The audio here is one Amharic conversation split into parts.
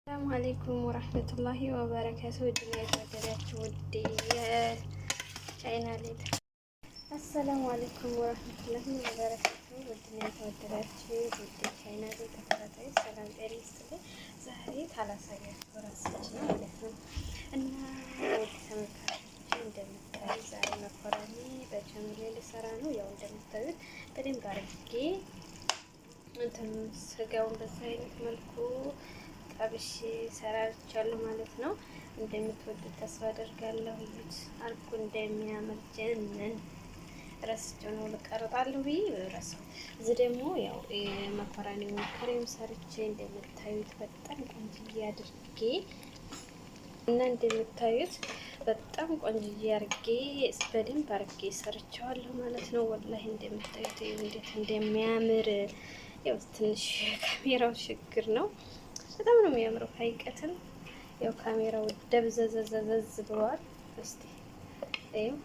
ሰላም አለይኩም ወራህመቱላሂ ወበረካቱ። ውድና የተወደዳችሁ ውድ የቻይናሌ አሰላሙ አለይኩም ወራህመቱላሂ ወበረካቱ። ውድና የተወደዳችሁ ውድ የቻይናሌ ተከታታዮች ሰላም ጤና ይስጥልኝ። ዛሬ ካላሳያችሁ ራሳችን ነው ማለት ነው እና ውድ ተመልካቾች እንደምታዩ ዛሬ መኮረኒ በጀምሌ ልሰራ ነው። ያው እንደምታዩት በደንብ አድርጌ እንትን ስጋውን በዛ አይነት መልኩ ጠብሼ ሰራርቻለሁ ማለት ነው። እንደምትወዱት ተስፋ አደርጋለሁ። ይሁት አልኩ እንደሚያምር ጀነን ረስቼው ነው ልቀርጣለሁ ብዬ ረሳሁ። እዚህ ደግሞ ያው መኮረኒውን ክሬም ሰርቼ እንደምታዩት በጣም ቆንጅዬ አድርጌ እና እንደምታዩት በጣም ቆንጅዬ አድርጌ በደንብ አድርጌ ሰርቼዋለሁ ማለት ነው። ወላሂ እንደምታዩት እንዴት እንደሚያምር ያው ትንሽ ካሜራው ችግር ነው። በጣም ነው የሚያምረው። ሀይቀትን ያው ካሜራው ደብዘዘዘዘዝ ብሏል። እስቲ ይኸው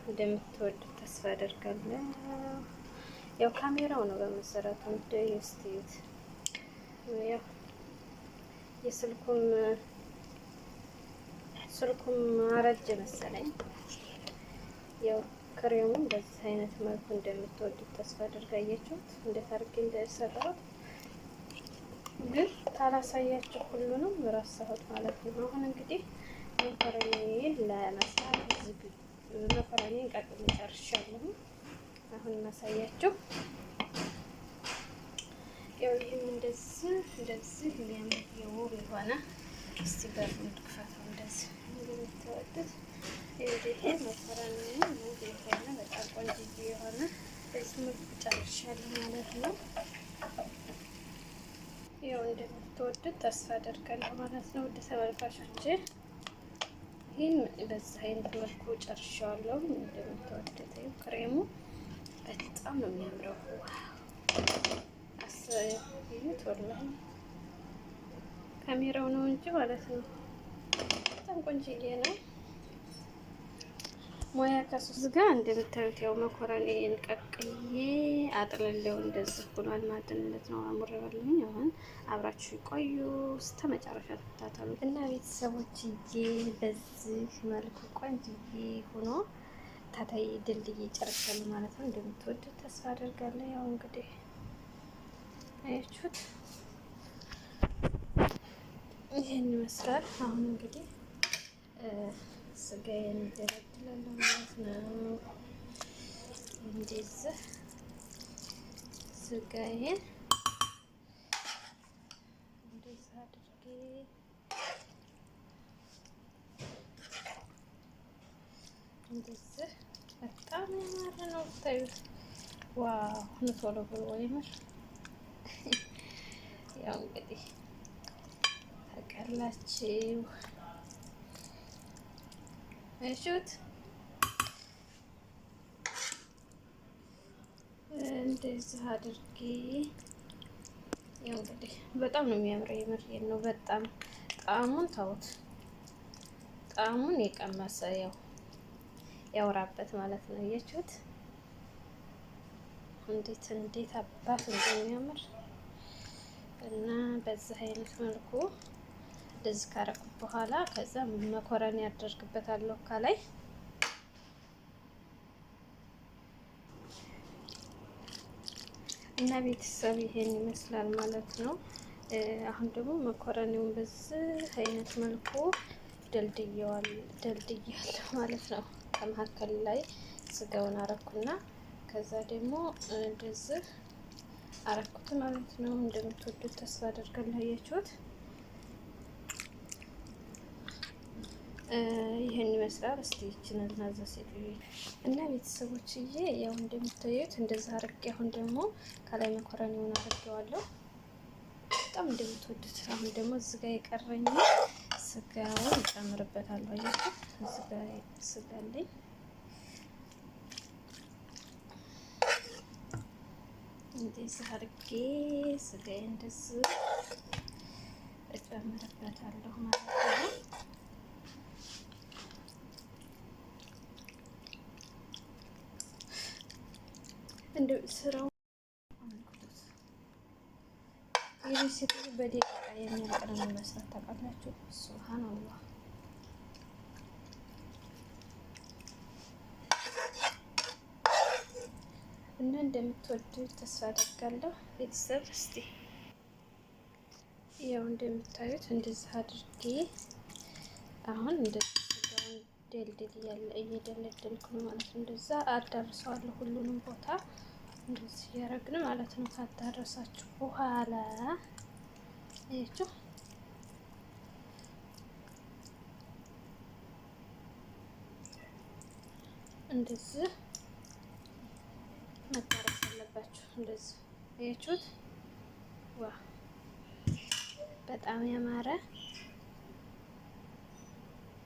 እንደምትወዱት ተስፋ አደርጋለሁ። ያው ካሜራው ነው በመሰረቱ እንደይስቲት ያው ስልኩም አረጀ መሰለኝ። ያው ክሬሙን በዚህ አይነት መልኩ እንደምትወዱት ተስፋ አደርጋያችሁት እንዴት አድርጌ እንደሰራሁት ግን ታላሳያችሁ ሁሉንም ረሳሁት ማለት ነው። አሁን እንግዲህ መኮረኒን ለመስራት መኮረኒን ቀቅዬ ጨርሻለሁ። አሁን ማሳያችሁ ያው ይሄም እንደዚህ የሚያምር የውብ የሆነ እስቲ በሩን ክፈተው እንደዚህ እንደምትወዱት ይሄ መኮረኒ ውብ የሆነ በጣም ቆንጆ የሆነ በዚህ መልኩ ጨርሻለሁ ማለት ነው። ያው እንደምትወዱት ተስፋ አደርጋለሁ ማለት ነው። ውድ ተመልካቾች ይህን በዚህ አይነት መልኩ ጨርሻለሁ። እንደምትወዱት ክሬሙ በጣም ነው የሚያምረው። አሰይት ወላሂ ካሜራው ነው እንጂ ማለት ነው በጣም ቆንጆዬ ነው። ሞያ ከሱስ ጋር እንደምታዩት ያው መኮረኒን ቀቅዬ አጥልሌው እንደዚህ ሆኗል ማለት ነው። አሙሬዋለሁኝ። አሁን አብራችሁ ቆዩ እስከ መጨረሻ ተከታተሉ እና ቤተሰቦችዬ በዚህ መልኩ ቆንጆዬ ሆኖ ታታይ ድልድይ ጨርሻለሁ ማለት ነው። እንደምትወዱት ተስፋ አደርጋለሁ። ያው እንግዲህ አያችሁት ይሄን ይመስላል። አሁን እንግዲህ ስጋዬን እንደረድላለሁ ማለት ነው። እንደዚህ ስጋዬን እንደዚህ አድርጌ እንደዚህ በጣም ያማረ ነው ታዩት። ዋው ቶሎ ብሎ ይመር ያው እንግዲህ ታውቃላችሁ እሹት እንደዚህ አድርጌ ያው እንግዲህ በጣም ነው የሚያምረው። የምሬን ነው። በጣም ጣዕሙን ታውት ጣዕሙን የቀመሰ ያው ያወራበት ማለት ነው። አያችሁት እንዴት አባት እንደሚያምር እና በዚህ አይነት መልኩ እንደዚህ ካረኩት በኋላ ከዛ መኮረኒ ያደርግበታለሁ ከላይ እና ቤተሰብ ይሄን ይመስላል ማለት ነው። አሁን ደግሞ መኮረኒውን በዚህ አይነት መልኩ ደልድያለሁ ማለት ነው። ከመካከል ላይ ስጋውን አረኩና ከዛ ደግሞ እንደዚህ አረኩት ማለት ነው። እንደምትወዱት ተስፋ አደርጋለሁ። አያችሁት ይሄን ይመስላል። እስቲ ይችላል ናዛ ሴትዮ እና ቤተሰቦችዬ ያው እንደምታዩት እንደዛ አርጌ አሁን ደግሞ ከላይ መኮረኒውን አድርጌዋለሁ። በጣም እንደምትወዱት አሁን ደግሞ እዚህ ጋር የቀረኝ ስጋውን እጨምርበታለሁ። አያችሁ እዚህ ጋር ስጋ አለኝ። እንደዚህ አርጌ ስጋዬን እንደዚህ እጨምርበታለሁ ማለት ነው። እንደው ስራው የቤት ሴት በደቂቃ የሚያልቅ ነው የሚመስለው ታውቃላችሁ። ሱብሃንአላህ። እና እንደምትወዱት ተስፋ አደርጋለሁ ቤተሰብ። እስቲ ያው እንደምታዩት እንደዚህ አድርጌ አሁን እንደዚህ ስጋውን ደልድል እየደለደልኩ ነው ማለት ነው። እንደዛ አዳርሰዋለሁ ሁሉንም ቦታ እንደዚህ እያደረግን ማለት ነው። ካዳረሳችሁ በኋላ አያችሁ እንደዚህ መዳረስ አለባችሁ። እንደዚህ አያችሁት? ዋ በጣም ያማረ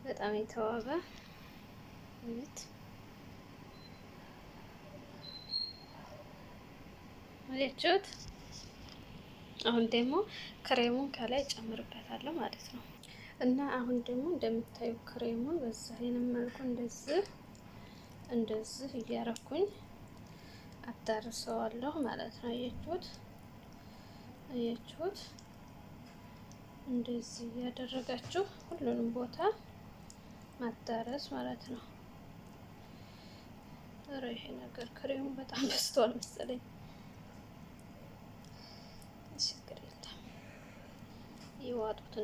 በጣም የተዋበ እዩት። አያችሁት? አሁን ደግሞ ክሬሙን ከላይ ጨምርበታለሁ ማለት ነው። እና አሁን ደግሞ እንደምታዩ ክሬሙን በዛ አይነት መልኩ እንደዚህ እያረኩኝ አዳርሰዋለሁ ማለት ነው። አያችሁት? እንደዚህ እያደረጋችሁ ሁሉንም ቦታ ማዳረስ ማለት ነው። ኧረ ይሄ ነገር ክሬሙ በጣም በዝቷል መሰለኝ። ችግር የለም ይዋጡት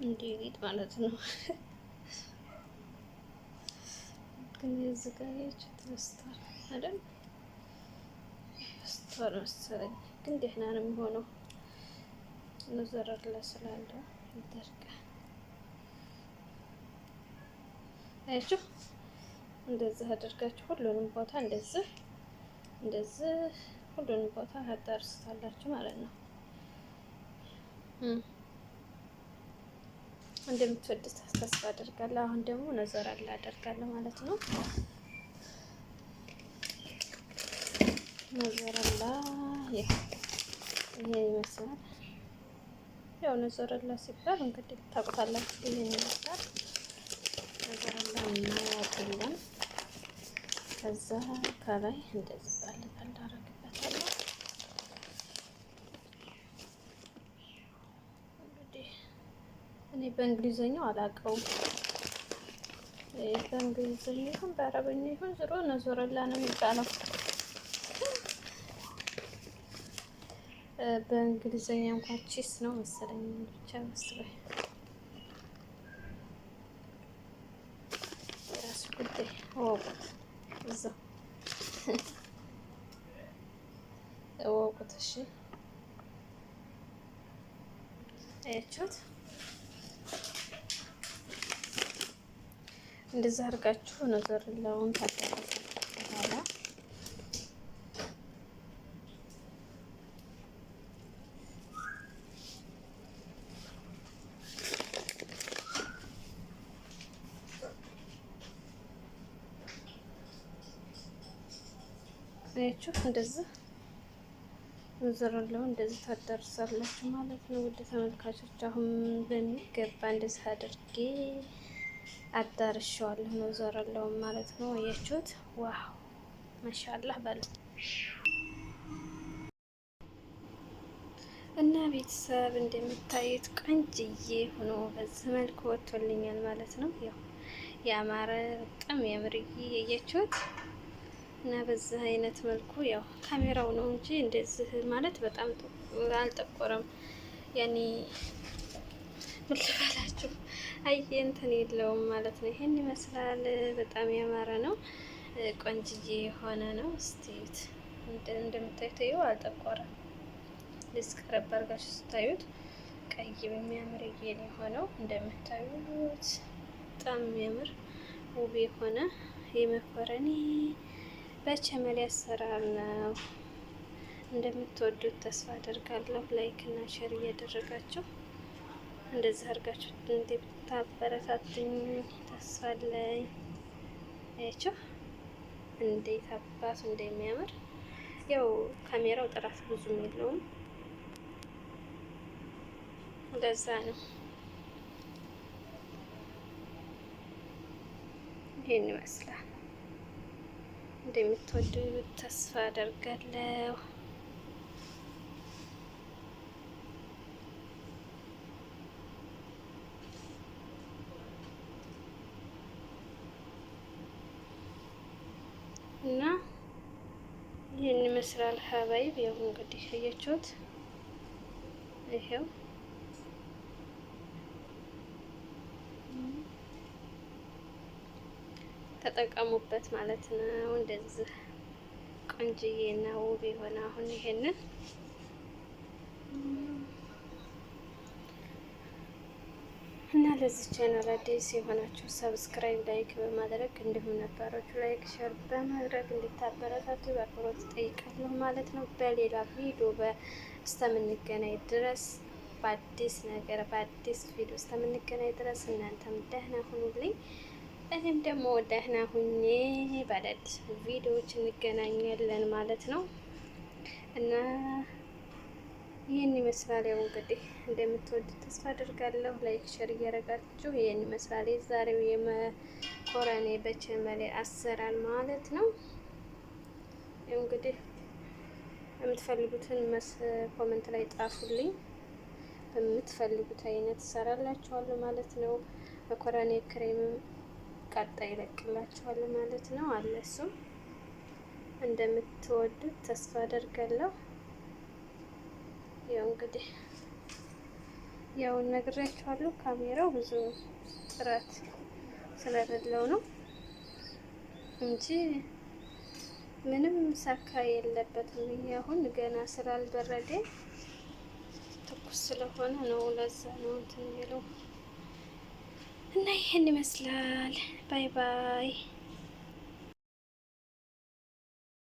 እንዴ ሊጥ ማለት ነው። ግን የዝጋያችሁ ተመስቷል አይደል? በዝቷል መሰለኝ። ግን ደህና ነው የሚሆነው ነዘረላ ስላለው ይደርቃል። አያችሁ? እንደዚህ አድርጋችሁ ሁሉንም ቦታ እንደዚህ ሁሉንም ቦታ ታዳርሱታላችሁ ማለት ነው። እንደምትወዱት ተስፋ አደርጋለሁ። አሁን ደግሞ ነዘረላ አደርጋለሁ ማለት ነው። ነዘረላ ይሄ ይመስላል። ያው ነዘረላ ሲባል እንግዲህ ታውቁታላችሁ። ይሄን ይመስላል ነዘረላ እናያለን። ከዛ ከላይ እንደዚህ ጣል አደርግበታለሁ። እንግዲህ እኔ በእንግሊዘኛው አላውቀውም። በእንግሊዘኛ ይሁን በአረበኛ ይሁን ዝሮ ነዘረላ ነው የሚባለው። በእንግሊዘኛ እንኳን ቺስ ነው መሰለኝ ብቻ መስሎኝ የራሱ ጉዳይ እወቁት፣ እዛው እወቁት። እሺ አያችሁት? እንደዛ አድርጋችሁ ነዘረላውን ታዳርሳችሁ በኋላ አያችሁ እንደዚህ ነዘረላውን እንደዚህ ታዳርሳላችሁ ማለት ነው። ውድ ተመልካቾች አሁን በሚገባ እንደዚህ አድርጌ አዳርሻዋለሁ ነዘረላውን ማለት ነው። አያችሁት? ዋው ማሻአላህ በሉ እና ቤተሰብ እንደምታዩት ቆንጅዬ ሆኖ በዚህ መልኩ ወጥቶልኛል ማለት ነው። ያው ያማረ በጣም ያምርዬ አያችሁት? እና በዚህ አይነት መልኩ ያው ካሜራው ነው እንጂ እንደዚህ ማለት በጣም አልጠቆረም። ያኔ ምን ልበላችሁ እንትን የለውም ማለት ነው። ይሄን ይመስላል። በጣም ያማረ ነው። ቆንጅዬ የሆነ ነው። እስቲት እንደምታዩት ይኸው አልጠቆረም። ልስቀረብ አድርጋችሁ ስታዩት ቀይ በሚያምር የኔ የሆነው እንደምታዩት በጣም የሚያምር ውብ የሆነ የመኮረኒ በቸመል አሰራር ነው። እንደምትወዱት ተስፋ አደርጋለሁ። ላይክ እና ሼር እያደረጋችሁ እንደዚህ አድርጋችሁ እንደምታበረታቱኝ ተስፋ አለኝ። አያችሁ እንዴት አባቱ እንደሚያምር። ያው ካሜራው ጥራት ብዙም የለውም፣ ለዛ ነው። ይሄን ይመስላል። እንደምትወዱት ተስፋ አደርጋለሁ። ይመስላል ሀባይብ። ያው እንግዲህ አያችሁት፣ ይሄው ተጠቀሙበት ማለት ነው። እንደዚህ ቆንጅዬ እና ውብ የሆነ አሁን ይሄንን እና ለዚህ ቻናል አዲስ የሆናችሁ ሰብስክራይብ፣ ላይክ በማድረግ እንዲሁም ነባሮቹ ላይክ፣ ሼር በማድረግ እንድታበረታቱ በአክብሮት እጠይቃለሁ ማለት ነው። በሌላ ቪዲዮ እስከምንገናኝ ድረስ በአዲስ ነገር በአዲስ ቪዲዮ እስከምንገናኝ ድረስ እናንተም ደህና ሁኑልኝ፣ እኔም ደግሞ ደህና ሁኜ በአዳዲስ ቪዲዮዎች እንገናኛለን ማለት ነው እና ይህን ይመስላል። ያው እንግዲህ እንደምትወዱት ተስፋ አድርጋለሁ። ላይክ ሸር እያደረጋችሁ ይህን ይመስላል የዛሬው የመኮረኒ በቸመሌ አሰራር ማለት ነው። ያው እንግዲህ የምትፈልጉትን ኮመንት ላይ ጣፉልኝ፣ በምትፈልጉት አይነት እሰራላችኋለሁ ማለት ነው። መኮረኒ ክሬምም ቀጣይ ይለቅላችኋለሁ ማለት ነው። አለ እሱም እንደምትወዱት ተስፋ አደርጋለሁ። ያው እንግዲህ ያው ነግሬያችኋለሁ። ካሜራው ብዙ ጥራት ስለሌለው ነው እንጂ ምንም ሳካ የለበትም። አሁን ገና ስላልበረደ ትኩስ ስለሆነ ነው፣ ለዛ ነው እንትን የሚለው እና ይሄን ይመስላል። ባይ ባይ።